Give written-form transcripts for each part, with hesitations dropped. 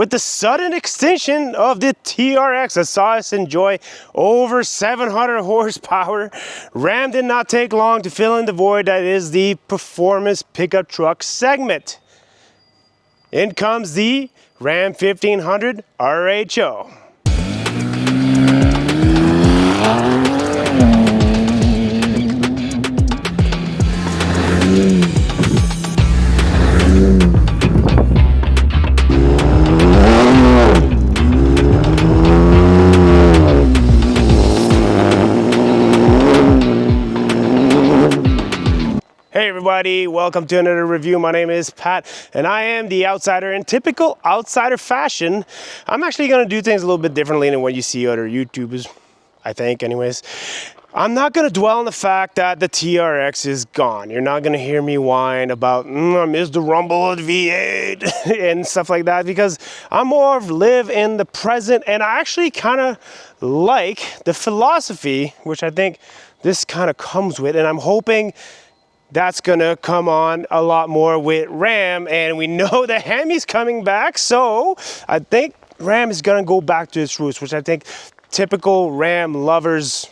With the sudden extinction of the TRX that saw us enjoy over 700 horsepower, Ram did not take long to fill in the void that is the performance pickup truck segment. In comes the Ram 1500 RHO. Hey everybody, welcome to another review. My name is Pat and I am the outsider. In typical outsider fashion, I'm actually going to do things a little bit differently than what you see other YouTubers, I think anyways. I'm not going to dwell on the fact that the TRX is gone. You're not going to hear me whine about I miss the rumble of the V8 and stuff like that, because I'm more of live in the present, and I actually kind of like the philosophy, which I think this kind of comes with, and I'm hoping that's gonna come on a lot more with Ram, and we know the Hemi's coming back, so I think Ram is gonna go back to its roots, which I think typical Ram lovers,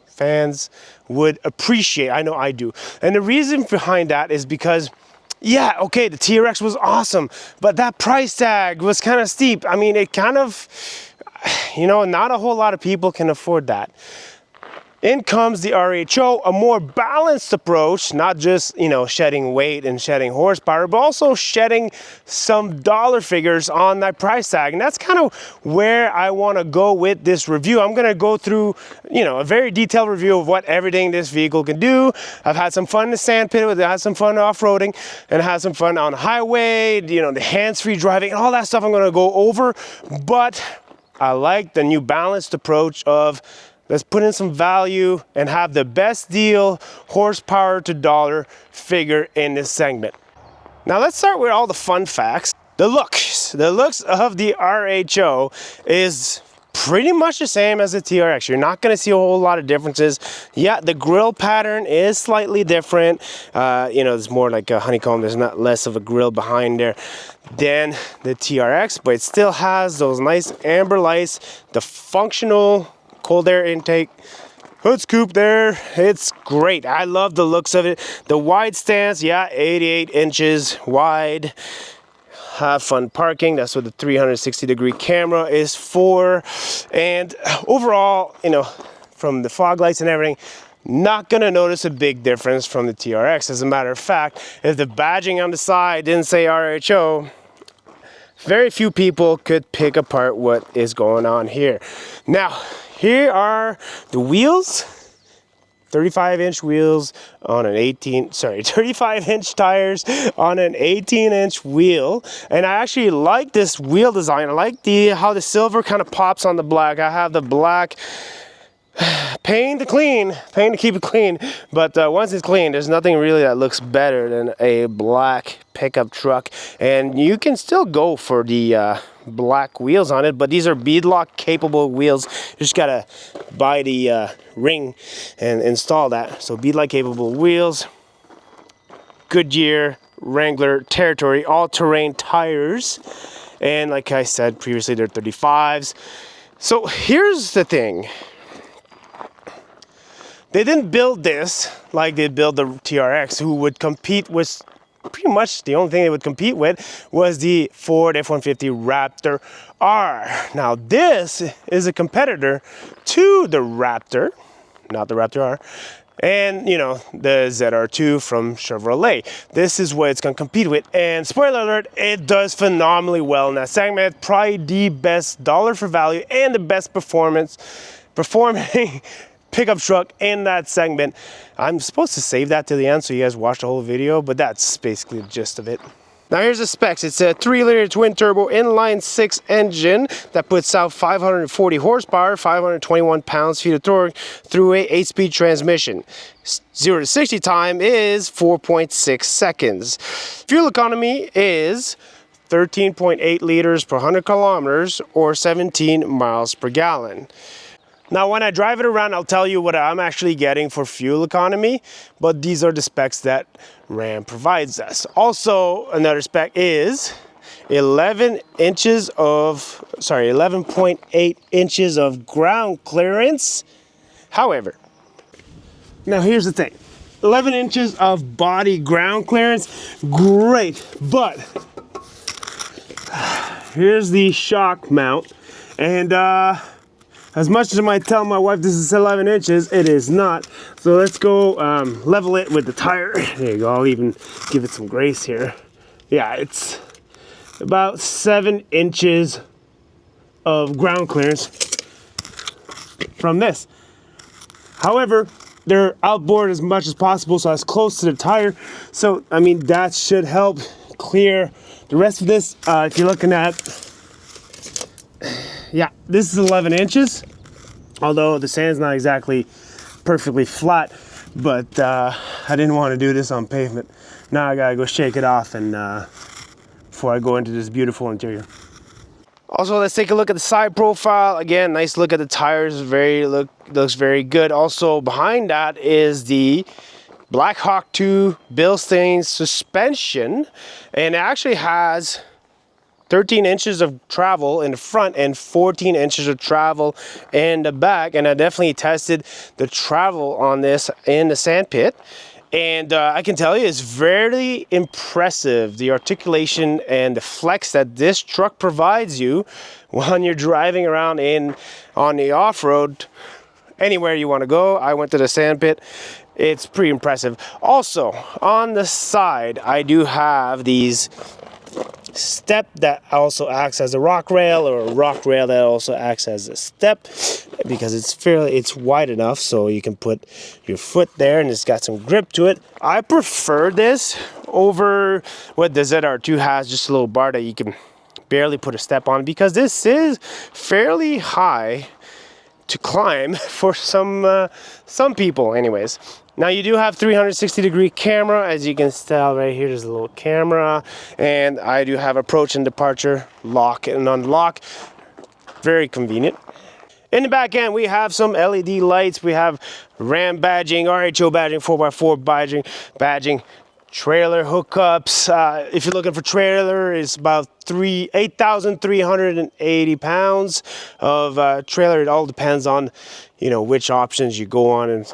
fans would appreciate. I know I do. And the reason behind that is because, yeah, okay, the TRX was awesome, but that price tag was kind of steep. I mean, it kind of, you know, not a whole lot of people can afford that. In comes the RHO, a more balanced approach, not just, you know, shedding weight and shedding horsepower, but also shedding some dollar figures on that price tag. And that's kind of where I want to go with this review. I'm going to go through, you know, a very detailed review of what everything this vehicle can do. I've had some fun in the sandpit with it, had some fun off-roading, and had some fun on the highway, you know, the hands-free driving, and all that stuff I'm going to go over. But I like the new balanced approach of let's put in some value and have the best deal, horsepower to dollar figure in this segment. Now let's start with all the fun facts. The looks of the RHO is pretty much the same as the TRX. You're not gonna see a whole lot of differences. Yeah, the grille pattern is slightly different. You know, it's more like a honeycomb. There's not less of a grille behind there than the TRX, but it still has those nice amber lights, the functional cold air intake, hood scoop there. It's great. I love the looks of it. The wide stance, yeah, 88 inches wide. Have fun parking. That's what the 360-degree camera is for. And overall, you know, from the fog lights and everything, not gonna notice a big difference from the TRX. As a matter of fact, if the badging on the side didn't say RHO, very few people could pick apart what is going on here. Now, here are the wheels, 35-inch wheels on an 35-inch tires on an 18-inch wheel. And I actually like this wheel design. I like how the silver kind of pops on the black. I have the black, pain to keep it clean, but once it's clean, there's nothing really that looks better than a black pickup truck. And you can still go for the black wheels on it, but these are beadlock capable wheels. You just gotta buy the ring and install that. So beadlock capable wheels, Goodyear, Wrangler, Territory, all-terrain tires, and like I said previously, they're 35s. So here's the thing. They didn't build this like they built the TRX, who would compete with, pretty much the only thing they would compete with was the Ford F-150 Raptor R. Now this is a competitor to the Raptor, not the Raptor R, and you know, the ZR2 from Chevrolet. This is what it's gonna compete with, and spoiler alert, it does phenomenally well in that segment. Probably the best dollar for value and the best performing pickup truck in that segment. I'm supposed to save that to the end so you guys watch the whole video, but that's basically the gist of it. Now here's the specs. It's a 3-liter twin-turbo inline-6 engine that puts out 540 horsepower, 521 pounds-feet of torque through a 8-speed transmission. 0 to 60 time is 4.6 seconds. Fuel economy is 13.8 liters per 100 kilometers or 17 miles per gallon. Now, when I drive it around, I'll tell you what I'm actually getting for fuel economy, but these are the specs that Ram provides us. Also, another spec is 11.8 inches of ground clearance. However, now here's the thing. 11 inches of body ground clearance, great, but here's the shock mount, and as much as I might tell my wife this is 11 inches, it is not. So let's go level it with the tire. There you go, I'll even give it some grace here. Yeah, it's about 7 inches of ground clearance from this. However, they're outboard as much as possible, so as close to the tire. So, I mean, that should help clear the rest of this. If you're looking at, yeah, this is 11 inches. Although the sand's not exactly perfectly flat, but I didn't want to do this on pavement. Now I gotta go shake it off and before I go into this beautiful interior. Also, let's take a look at the side profile. Again, nice look at the tires. Looks very good. Also, behind that is the Black Hawk 2 Bilstein suspension, and it actually has 13 inches of travel in the front and 14 inches of travel in the back. And I definitely tested the travel on this in the sandpit. And I can tell you it's very impressive, the articulation and the flex that this truck provides you when you're driving around on the off-road, anywhere you want to go. I went to the sandpit. It's pretty impressive. Also, on the side, I do have these step that also acts as a rock rail, or a rock rail that also acts as a step, because it's wide enough so you can put your foot there and it's got some grip to it. I prefer this over what the ZR2 has, just a little bar that you can barely put a step on, because this is fairly high to climb for some people anyways. Now you do have 360-degree camera, as you can tell right here. There's a little camera, and I do have approach and departure, lock and unlock. Very convenient. In the back end, we have some LED lights. We have Ram badging, RHO badging, 4x4 badging, trailer hookups. If you're looking for trailer, it's about 8,380 pounds of trailer. It all depends on, you know, which options you go on and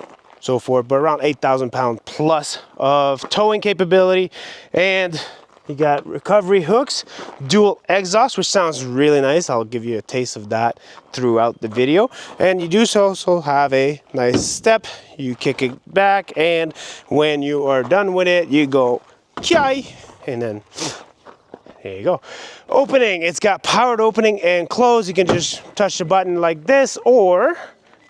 so forth, but around 8,000 pounds plus of towing capability. And you got recovery hooks, dual exhaust, which sounds really nice. I'll give you a taste of that throughout the video. And you do also have a nice step. You kick it back, and when you are done with it, you go chai, and then there you go. Opening, it's got powered opening and close. You can just touch the button like this, or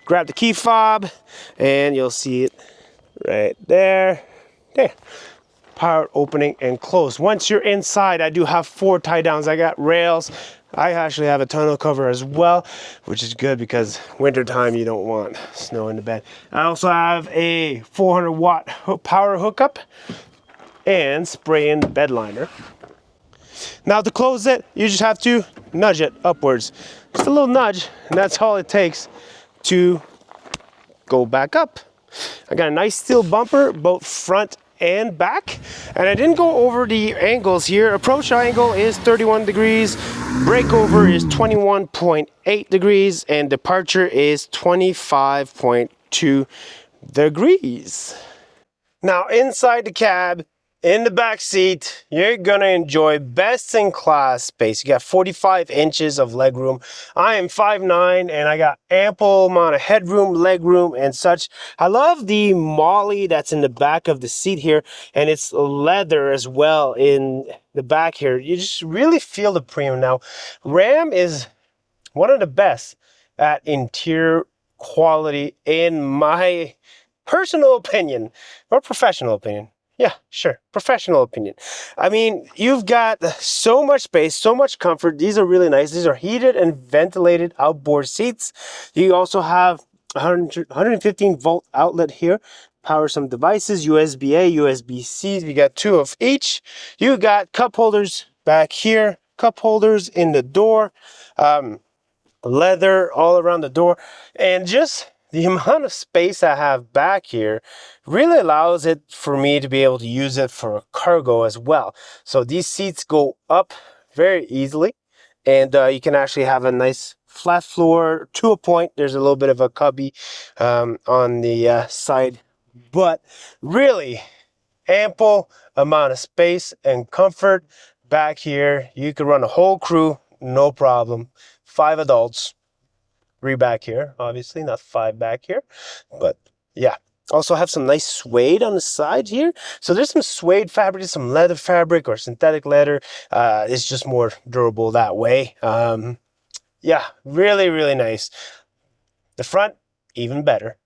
grab the key fob and you'll see it right there. There. Power opening and close. Once you're inside, I do have 4 tie downs. I got rails. I actually have a tonneau cover as well, which is good because wintertime you don't want snow in the bed. I also have a 400-watt power hookup and spray-in bed liner. Now to close it, you just have to nudge it upwards. Just a little nudge, and that's all it takes to go back up. I got a nice steel bumper, both front and back, and I didn't go over the angles here. Approach angle is 31 degrees, breakover is 21.8 degrees, and departure is 25.2 degrees. Now inside the cab, in the back seat, you're gonna enjoy best in class space. You got 45 inches of leg room. I am 5'9", and I got ample amount of headroom, leg room, and such. I love the molly that's in the back of the seat here, and it's leather as well in the back here. You just really feel the premium. Now, Ram is one of the best at interior quality, in my personal opinion, or professional opinion. Yeah, sure. Professional opinion. I mean, you've got so much space, so much comfort. These are really nice. These are heated and ventilated outboard seats. You also have 115 volt outlet here. Power some devices, USB-A, USB-C. You got 2 of each. You got cup holders back here, cup holders in the door, leather all around the door, and just the amount of space I have back here really allows it for me to be able to use it for cargo as well. So these seats go up very easily. And you can actually have a nice flat floor to a point. There's a little bit of a cubby on the side, but really ample amount of space and comfort back here. You could run a whole crew, no problem. 5 adults, 3 back here, obviously, not 5 back here, but yeah. Also have some nice suede on the side here. So there's some suede fabric, some leather fabric or synthetic leather. It's just more durable that way. Yeah, really, really nice. The front, even better.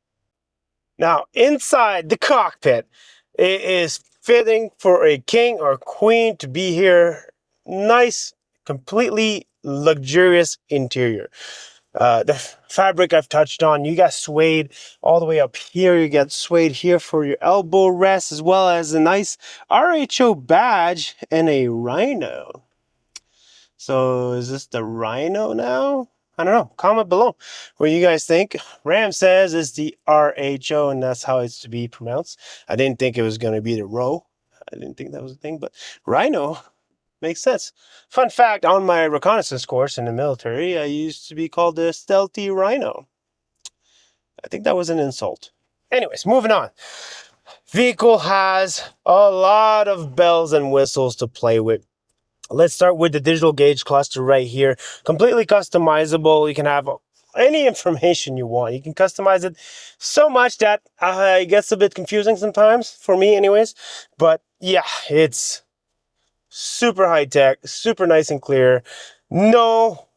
Now, inside the cockpit, it is fitting for a king or queen to be here. Nice, completely luxurious interior. The fabric I've touched on, you got suede all the way up here. You got suede here for your elbow rest, as well as a nice RHO badge and a rhino. So is this the rhino now? I don't know. Comment below what you guys think. Ram says it's the RHO, and that's how it's to be pronounced. I didn't think it was going to be the RHO. I didn't think that was a thing, but rhino makes sense. Fun fact, on my reconnaissance course in the military, I used to be called the stealthy rhino. I think that was an insult. Anyways, moving on. Vehicle has a lot of bells and whistles to play with. Let's start with the digital gauge cluster right here. Completely customizable. You can have any information you want. You can customize it so much that it gets a bit confusing sometimes, for me anyways. But yeah, it's super high tech, super nice and clear. No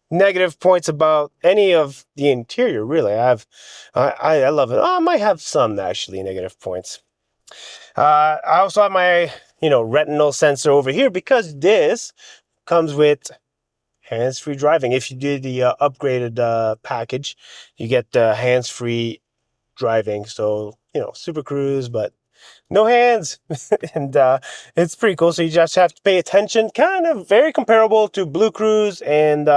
negative points about any of the interior, really. I love it. I might have some actually negative points. I also have my retinal sensor over here because this comes with hands-free driving. If you do the upgraded package, you get hands-free driving. So super cruise, but no hands. And it's pretty cool. So you just have to pay attention. Kind of very comparable to Blue Cruise and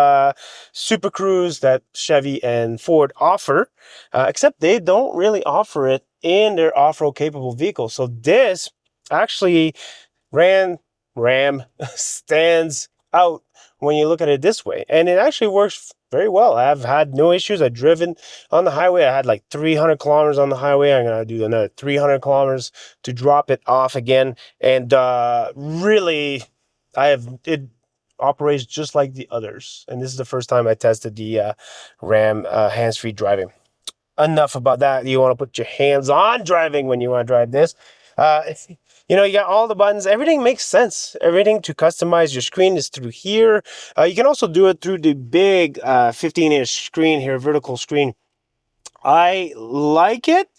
Super Cruise that Chevy and Ford offer, except they don't really offer it in their off-road capable vehicles. So this actually Ram stands out when you look at it this way, and it actually works very well. I've had no issues. I've driven on the highway. I had like 300 kilometers on the highway. I'm gonna do another 300 kilometers to drop it off again, and really, it operates just like the others. And this is the first time I tested the Ram hands-free driving. Enough about that. You want to put your hands on driving when you want to drive this. You got all the buttons. Everything makes sense. Everything to customize your screen is through here. You can also do it through the big 15-inch screen here, vertical screen. I like it.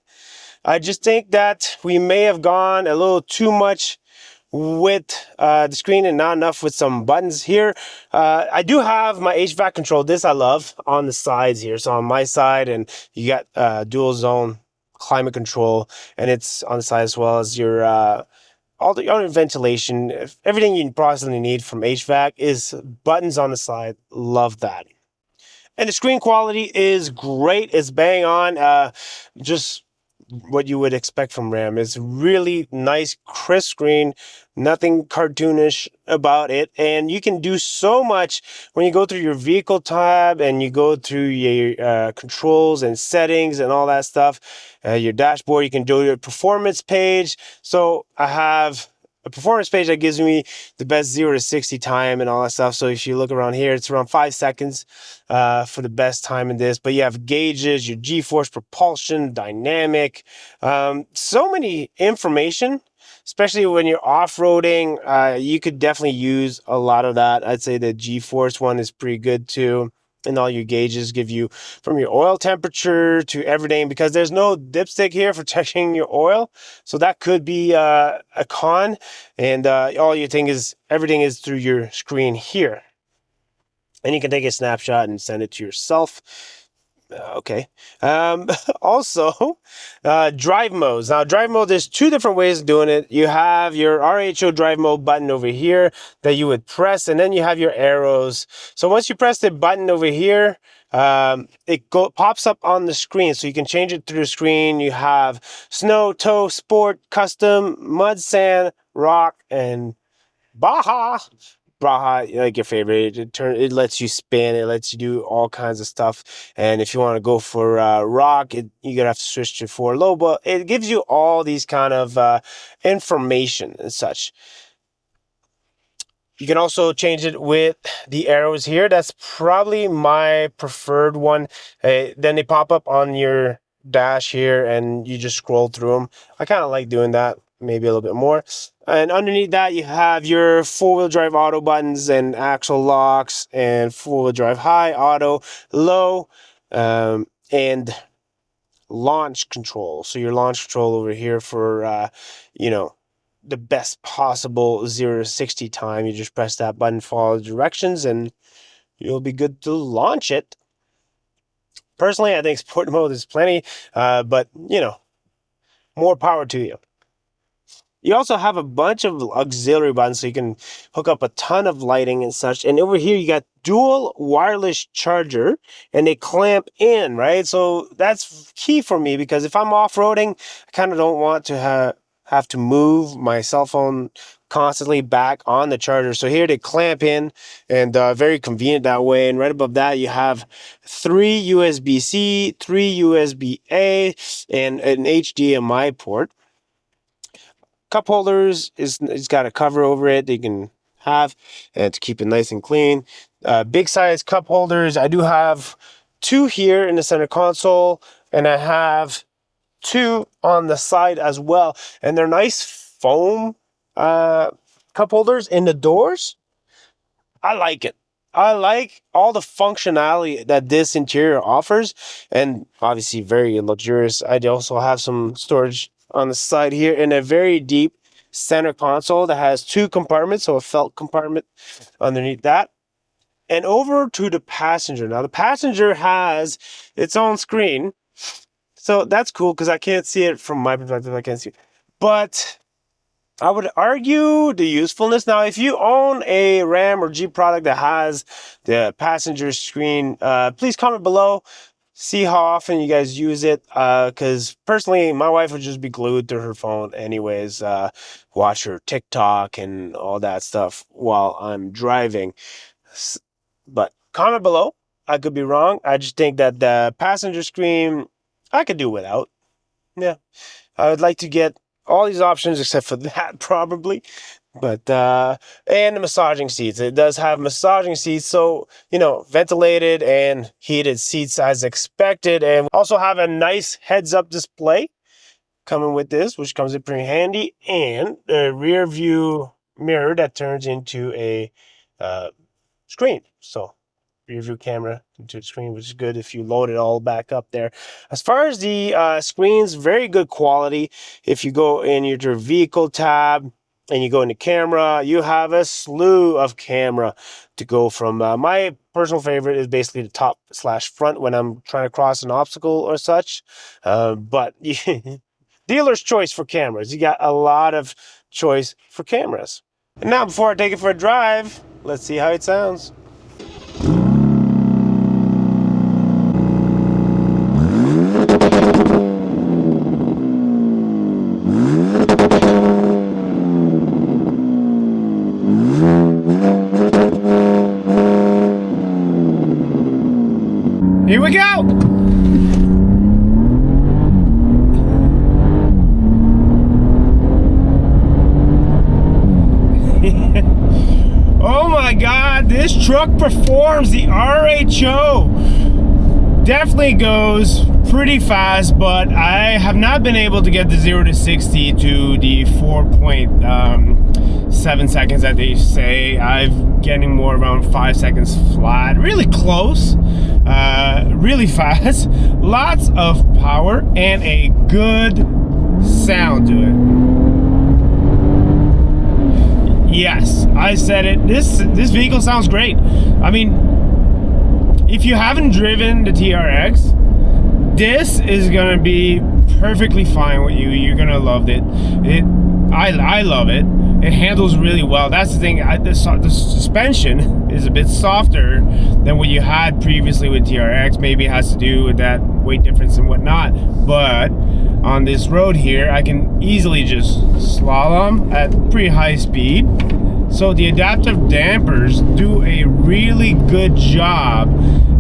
I just think that we may have gone a little too much with the screen and not enough with some buttons here. I do have my HVAC control. This I love on the sides here. So on my side, and you got dual zone climate control, and it's on the side as well as your all your ventilation. Everything you possibly need from HVAC is buttons on the side. Love that. And the screen quality is great. It's bang on. Just what you would expect from Ram. It's really nice, crisp screen, nothing cartoonish about it. And you can do so much when you go through your vehicle tab and you go through your controls and settings and all that stuff. Your dashboard, you can do your performance page. So I have a performance page that gives me the best 0 to 60 time and all that stuff. So if you look around here, it's around 5 seconds for the best time in this. But you have gauges, your G-force, propulsion, dynamic, so many information, especially when you're off-roading. You could definitely use a lot of that. I'd say the G-force one is pretty good too. And all your gauges give you from your oil temperature to everything, because there's no dipstick here for checking your oil. So that could be a con. And all you think is everything is through your screen here. And you can take a snapshot and send it to yourself. Okay. Also, drive modes. Now, drive mode, there's 2 different ways of doing it. You have your RHO drive mode button over here that you would press, and then you have your arrows. So once you press the button over here, it pops up on the screen, so you can change it through the screen. You have snow, tow, sport, custom, mud, sand, rock, and Baja. Braha, like your favorite. It lets you spin. It lets you do all kinds of stuff. And if you want to go for rock, you're gonna have to switch to 4 low. But it gives you all these kind of information and such. You can also change it with the arrows here. That's probably my preferred one. Then they pop up on your dash here and you just scroll through them. I kind of like doing that, maybe a little bit more. And underneath that, you have your 4-wheel drive auto buttons and axle locks and 4-wheel drive high, auto, low, and launch control. So your launch control over here for, you know, the best possible 0 to 60 time. You just press that button, follow the directions, and you'll be good to launch it. Personally, I think sport mode is plenty, but you know, more power to you. You also have a bunch of auxiliary buttons, so you can hook up a ton of lighting and such. And over here, you got dual wireless charger, and they clamp in, right? So that's key for me, because if I'm off-roading, I kind of don't want to have to move my cell phone constantly back on the charger. So here they clamp in, and very convenient that way. And right above that, you have 3 USB-C, 3 USB-A, and an HDMI port. Cup holders it's got a cover over it that you can have and to keep it nice and clean. Big size cup holders. I do have 2 here in the center console, and I have 2 on the side as well. And they're nice foam cup holders in the doors. I like it. I like all the functionality that this interior offers, and obviously very luxurious. I also have some storage on the side here in a very deep center console that has 2 compartments, so a felt compartment underneath that. And over to the passenger. Now the passenger has its own screen, so that's cool because I can't see it from my perspective. I can't see it. But I would argue the usefulness. Now, if you own a Ram or Jeep product that has the passenger screen, please comment below. See how often you guys use it, because personally, my wife would just be glued to her phone anyways, watch her TikTok and all that stuff while I'm driving. But comment below. I could be wrong. I just think that the passenger screen, I could do without. Yeah, I would like to get all these options except for that probably. But and the massaging seats. It does have massaging seats, so you know, ventilated and heated seats as expected. And also have a nice heads-up display coming with this, which comes in pretty handy, and a rear view mirror that turns into a screen. So rear view camera into the screen, which is good if you load it all back up there. As far as the screens, very good quality. If you go in your vehicle tab and you go into camera, you have a slew of camera to go from. My personal favorite is basically the top/front when I'm trying to cross an obstacle or such. But dealer's choice for cameras. You got a lot of choice for cameras. And now, before I take it for a drive, let's see how it sounds. Here we go! Oh my God, this truck performs. The RHO definitely goes pretty fast, but I have not been able to get the 0 to 60 to the 4.7 seconds that they say. I'm getting more around 5 seconds flat. Really close, really fast, lots of power, and a good sound to it. Yes, I said it. This vehicle sounds great. I mean, if you haven't driven the TRX, this is gonna be perfectly fine with you. You're gonna love it. I love it. It handles really well. That's the thing. The suspension is a bit softer than what you had previously with TRX. Maybe it has to do with that weight difference and whatnot. But on this road here, I can easily just slalom at pretty high speed So the adaptive dampers do a really good job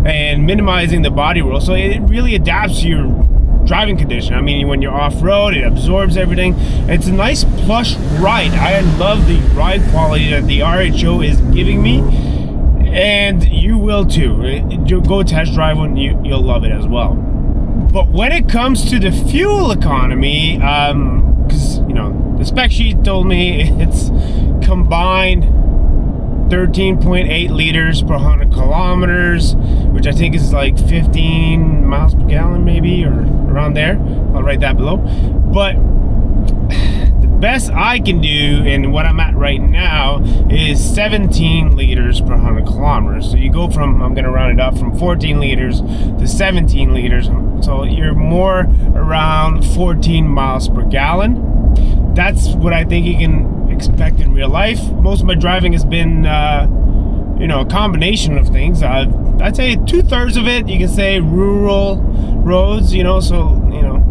in minimizing the body roll. So it really adapts to your driving condition. I mean, when you're off-road, it absorbs everything. It's a nice plush ride. I love the ride quality that the RHO is giving me, and you will too. You go test drive one, you'll love it as well. But when it comes to the fuel economy, because you know the spec sheet told me it's combined 13.8 liters per 100 kilometers, which I think is like 15 miles per gallon maybe, or around there. I'll write that below. But the best I can do, and what I'm at right now, is 17 liters per 100 kilometers. So you go from, I'm gonna round it up, from 14 liters to 17 liters. So you're more around 14 miles per gallon. That's what I think you can expect in real life. Most of my driving has been you know, a combination of things. I'd say 2/3 of it, you can say, rural roads, you know, so, you know,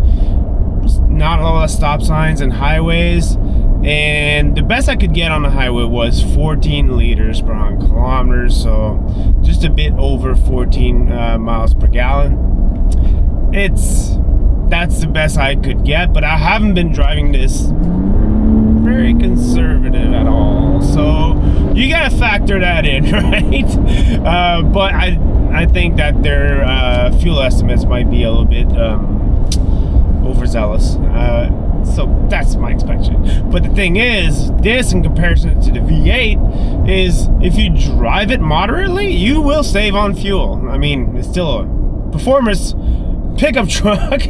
not a lot of stop signs and highways. And the best I could get on the highway was 14 liters per 100 kilometers, so just a bit over 14 miles per gallon. That's the best I could get, but I haven't been driving this very conservative at all, so you gotta factor that in, right? But I think that their fuel estimates might be a little bit overzealous, so that's my expectation. But the thing is, this in comparison to the V8 is, if you drive it moderately, you will save on fuel. I mean, it's still a performance pickup truck,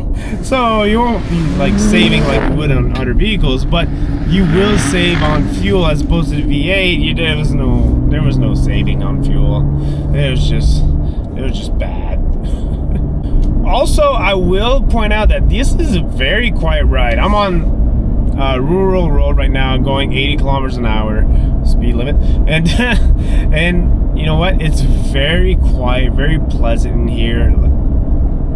so you won't be like saving like you would on other vehicles, but you will save on fuel as opposed to the V8. There was no saving on fuel. It was just bad. Also, I will point out that this is a very quiet ride. I'm on a rural road right now, going 80 kilometers an hour speed limit, and and you know what? It's very quiet, very pleasant in here.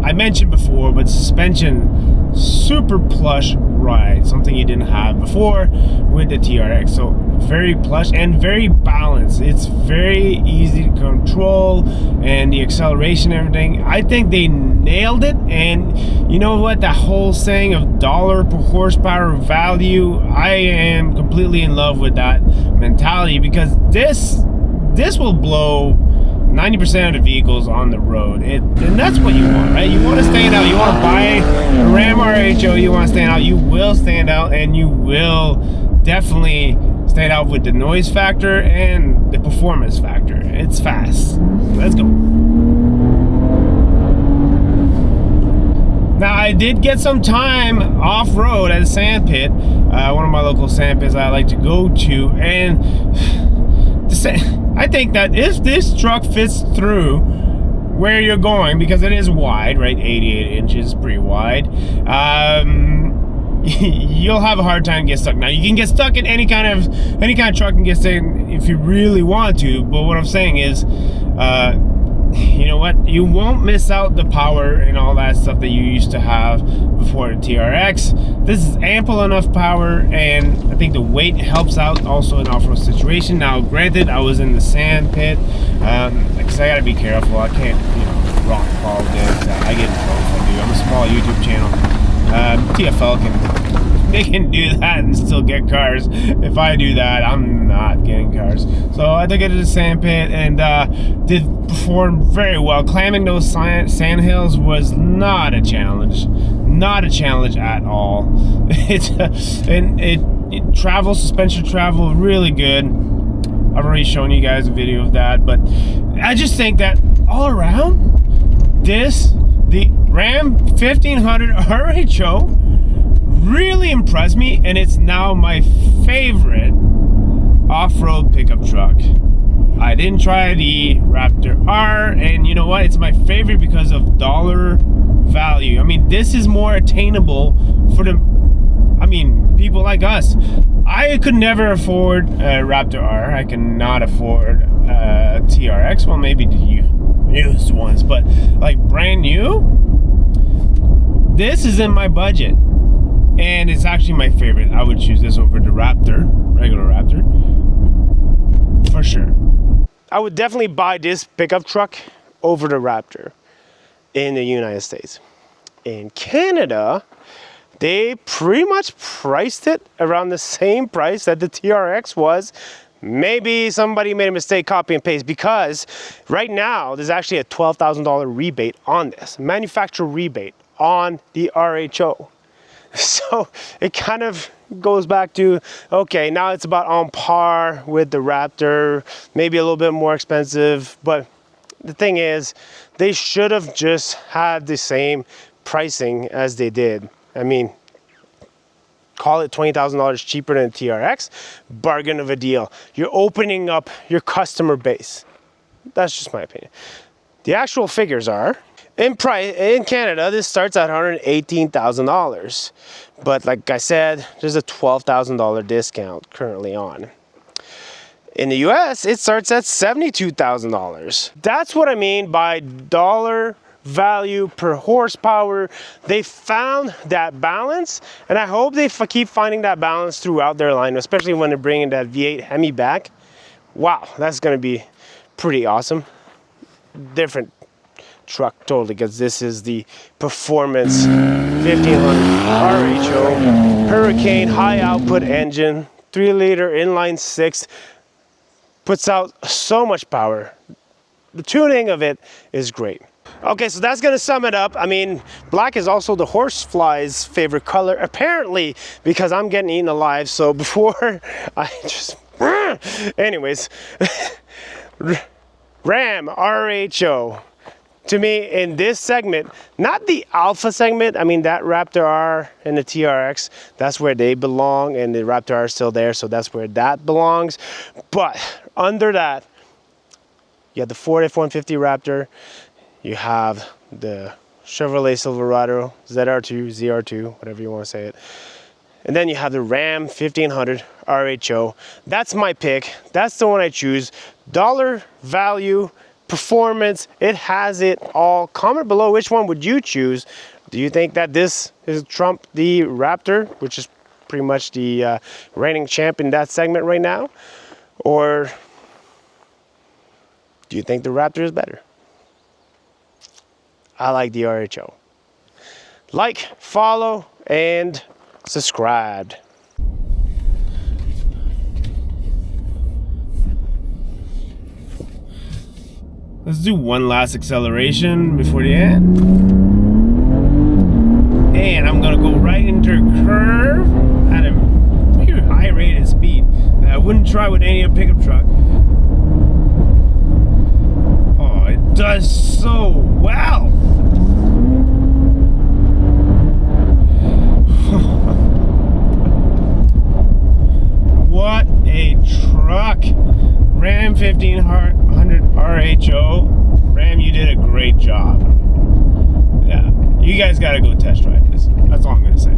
I mentioned before, but suspension, super plush ride, something you didn't have before with the TRX. So very plush and very balanced. It's very easy to control, and the acceleration, everything. I think they nailed it. And you know what? That whole saying of dollar per horsepower value, I am completely in love with that mentality, because this will blow 90% of the vehicles on the road, and that's what you want, right? You want to stand out. You want to buy a Ram RHO, you want to stand out. You will stand out, and you will definitely stand out with the noise factor and the performance factor. It's fast. Let's go. Now, I did get some time off-road at a sandpit, one of my local sandpits I like to go to, and I think that if this truck fits through where you're going, because it is wide, right? 88 inches, pretty wide. You'll have a hard time getting stuck. Now, you can get stuck in any kind of truck and get stuck if you really want to. But what I'm saying is, you know what? You won't miss out the power and all that stuff that you used to have before the TRX. This is ample enough power, and I think the weight helps out also in off-road situation. Now, granted, I was in the sand pit, because I gotta be careful. I can't, you know, rock all this. I get in trouble if I do. I'm a small YouTube channel. TFL they can do that and still get cars. If I do that, I'm not getting cars. So I took it to the sand pit and did perform very well. Clamming those sand hills was not a challenge. Not a challenge at all. It travels, suspension travel, really good. I've already shown you guys a video of that, but I just think that all around, the Ram 1500 RHO really impressed me, and it's now my favorite off-road pickup truck. I didn't try the Raptor R, and you know what? It's my favorite because of dollar value. I mean, this is more attainable for people like us. I could never afford a Raptor R. I cannot afford a TRX. Well, maybe the used ones, but like brand new, this is in my budget, and it's actually my favorite. I would choose this over the Raptor, regular Raptor. for sure. I would definitely buy this pickup truck over the Raptor in the United States. In Canada, they pretty much priced it around the same price that the TRX was. Maybe somebody made a mistake, copy and paste, because right now there's actually a $12,000 rebate on this, manufacturer rebate on the RHO. So it kind of goes back to, okay, now it's about on par with the Raptor, maybe a little bit more expensive, but the thing is, they should have just had the same pricing as they did. I mean, call it $20,000 cheaper than TRX, bargain of a deal. You're opening up your customer base. That's just my opinion. The actual figures are, in Canada, this starts at $118,000. But like I said, there's a $12,000 discount currently on. In the US, it starts at $72,000. That's what I mean by dollar value per horsepower. They found that balance, and I hope they keep finding that balance throughout their line, especially when they're bringing that V8 Hemi back. Wow, that's going to be pretty awesome. Different truck totally, because this is the performance 1500 RHO Hurricane high output engine, 3-liter inline 6, puts out so much power. The tuning of it is great. Okay, so that's gonna sum it up. I mean, black is also the horsefly's favorite color, apparently, because I'm getting eaten alive. So before I just, anyways, Ram RHO. To me, in this segment, not the alpha segment, I mean, that Raptor R and the TRX, that's where they belong, and the Raptor R is still there, so that's where that belongs. But under that, you have the Ford F-150 Raptor, you have the Chevrolet Silverado, ZR2, ZR2, whatever you want to say it. And then you have the Ram 1500 RHO. That's my pick. That's the one I choose. Dollar value, performance, it has it all. Comment below which one would you choose. Do you think that this is trump the Raptor, which is pretty much the reigning champ in that segment right now? Or do you think the Raptor is better? I like the RHO. Like, follow, and subscribe. Let's do one last acceleration before the end. And I'm gonna go right into a curve at a very high rated speed that I wouldn't try with any other pickup truck. Oh, it does so well. What a truck. Ram 1500 RHO. Ram, you did a great job. Yeah, you guys gotta go test drive this. That's all I'm gonna say.